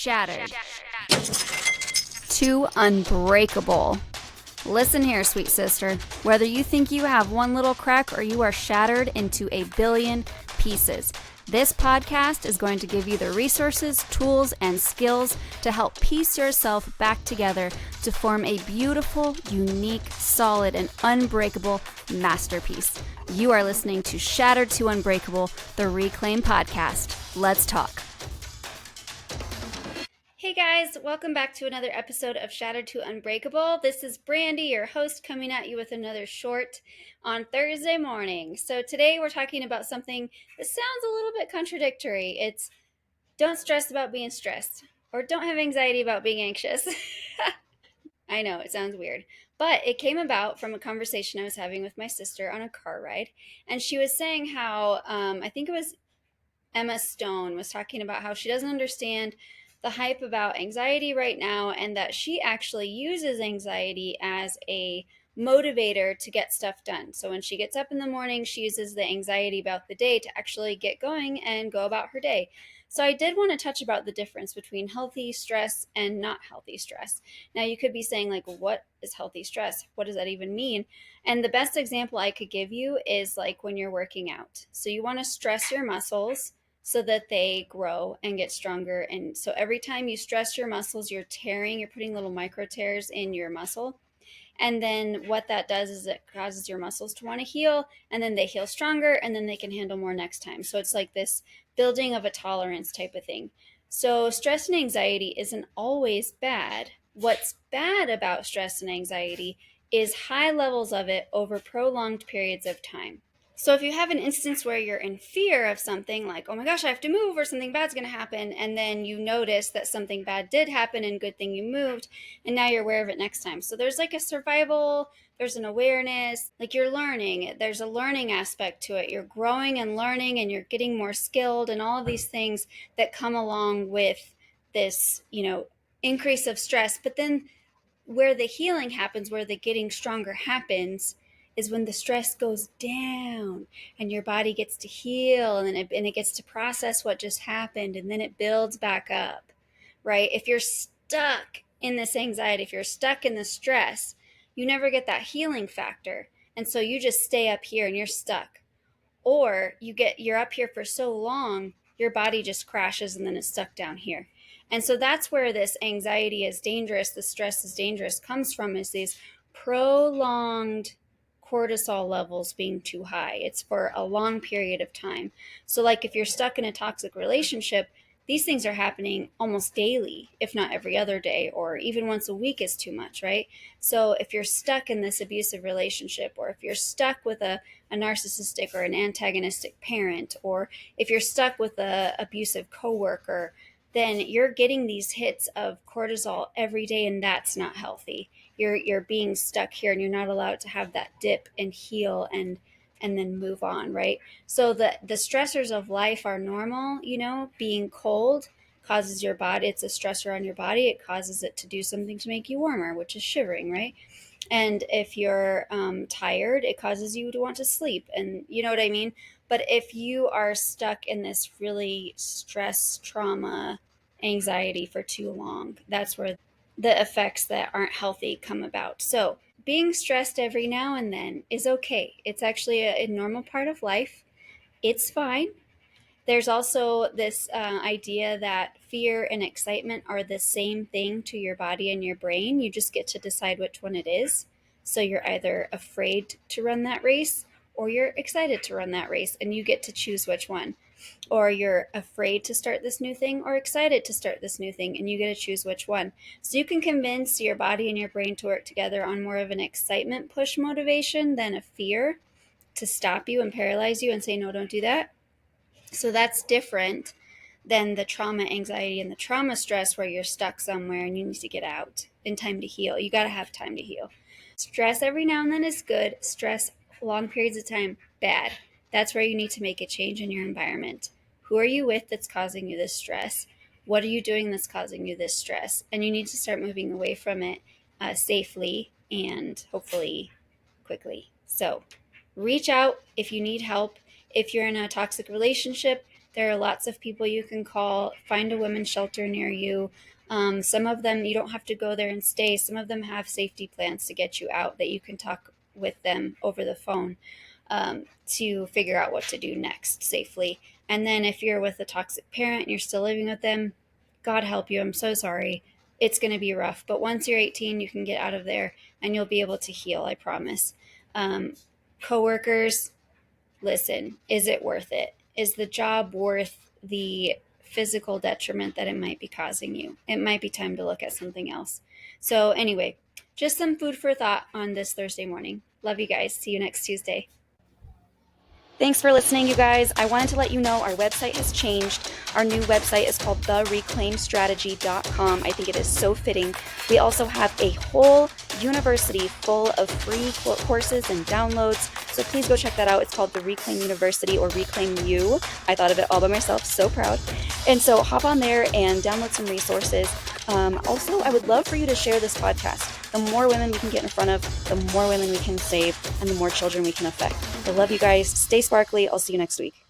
shattered to unbreakable. Listen here, sweet sister. Whether you think you have one little crack or you are shattered into a billion pieces, this podcast is going to give you the resources, tools, and skills to help piece yourself back together to form a beautiful, unique, solid, and unbreakable masterpiece. You are listening to Shattered to Unbreakable, the Reclaim Podcast. Let's talk. Hey guys, welcome back to another episode of Shattered to Unbreakable. This is Brandy, your host, coming at you with another short on Thursday morning. So today we're talking about something that sounds a little bit contradictory. It's don't stress about being stressed, or don't have anxiety about being anxious. I know, it sounds weird, but it came about from a conversation I was having with my sister on a car ride, and she was saying how, I think it was Emma Stone was talking about how she doesn't understand the hype about anxiety right now, and that she actually uses anxiety as a motivator to get stuff done. So when she gets up in the morning, she uses the anxiety about the day to actually get going and go about her day. So I did want to touch about the difference between healthy stress and not healthy stress. Now you could be saying, like, what is healthy stress? What does that even mean? And the best example I could give you is like when you're working out. So you want to stress your muscles so that they grow and get stronger. And so every time you stress your muscles, you're putting little micro tears in your muscle. And then what that does is it causes your muscles to want to heal, and then they heal stronger, and then they can handle more next time. So it's like this building of a tolerance type of thing. So stress and anxiety isn't always bad. What's bad about stress and anxiety is high levels of it over prolonged periods of time. So if you have an instance where you're in fear of something, like, oh my gosh, I have to move or something bad's going to happen, and then you notice that something bad did happen and good thing you moved, and now you're aware of it next time. So there's like a survival, there's an awareness, like you're learning, there's a learning aspect to it. You're growing and learning, and you're getting more skilled, and all of these things that come along with this, increase of stress. But then where the healing happens, where the getting stronger happens, is when the stress goes down and your body gets to heal, and it gets to process what just happened, and then it builds back up, right? If you're stuck in this anxiety, if you're stuck in the stress, you never get that healing factor. And so you just stay up here and you're stuck. Or you're up here for so long, your body just crashes and then it's stuck down here. And so that's where this anxiety is dangerous, the stress is dangerous, comes from, is these prolonged cortisol levels being too high. It's for a long period of time. So like if you're stuck in a toxic relationship, these things are happening almost daily, if not every other day, or even once a week is too much, right? So if you're stuck in this abusive relationship, or if you're stuck with a narcissistic or an antagonistic parent, or if you're stuck with a abusive coworker, then you're getting these hits of cortisol every day, and that's not healthy. You're being stuck here, and you're not allowed to have that dip and heal and then move on, right? So the stressors of life are normal. Being cold causes your body, it's a stressor on your body. It causes it to do something to make you warmer, which is shivering, right? And if you're tired, it causes you to want to sleep, and you know what I mean? But if you are stuck in this really stress, trauma, anxiety for too long, that's where the effects that aren't healthy come about. So being stressed every now and then is okay. It's actually a normal part of life. It's fine. There's also this idea that fear and excitement are the same thing to your body and your brain. You just get to decide which one it is. So you're either afraid to run that race, or you're excited to run that race, and you get to choose which one. Or you're afraid to start this new thing or excited to start this new thing, and you get to choose which one. So you can convince your body and your brain to work together on more of an excitement push motivation than a fear to stop you and paralyze you and say, no, don't do that. So that's different than the trauma anxiety and the trauma stress, where you're stuck somewhere and you need to get out in time to heal. You got to have time to heal. Stress every now and then is good. Stress long periods of time, bad. That's where you need to make a change in your environment. Who are you with that's causing you this stress? What are you doing that's causing you this stress? And you need to start moving away from it safely and hopefully quickly. So reach out if you need help. If you're in a toxic relationship, There are lots of people you can call. Find a women's shelter near you. Some of them, you don't have to go there and stay. Some of them have safety plans to get you out that you can talk with them over the phone to figure out what to do next safely. And then if you're with a toxic parent and you're still living with them, God help you. I'm so sorry. It's going to be rough. But once you're 18, you can get out of there and you'll be able to heal, I promise. Coworkers, listen, is it worth it? Is the job worth the physical detriment that it might be causing you? It might be time to look at something else. So anyway, just some food for thought on this Thursday morning. Love you guys. See you next Tuesday. Thanks for listening, you guys. I wanted to let you know our website has changed. Our new website is called thereclaimstrategy.com. I think it is so fitting. We also have a whole university full of free courses and downloads. So please go check that out. It's called the Reclaim University or Reclaim You. I thought of it all by myself. So proud. And so hop on there and download some resources. Also, I would love for you to share this podcast. The more women we can get in front of, the more women we can save, and the more children we can affect. I love you guys. Stay sparkly. I'll see you next week.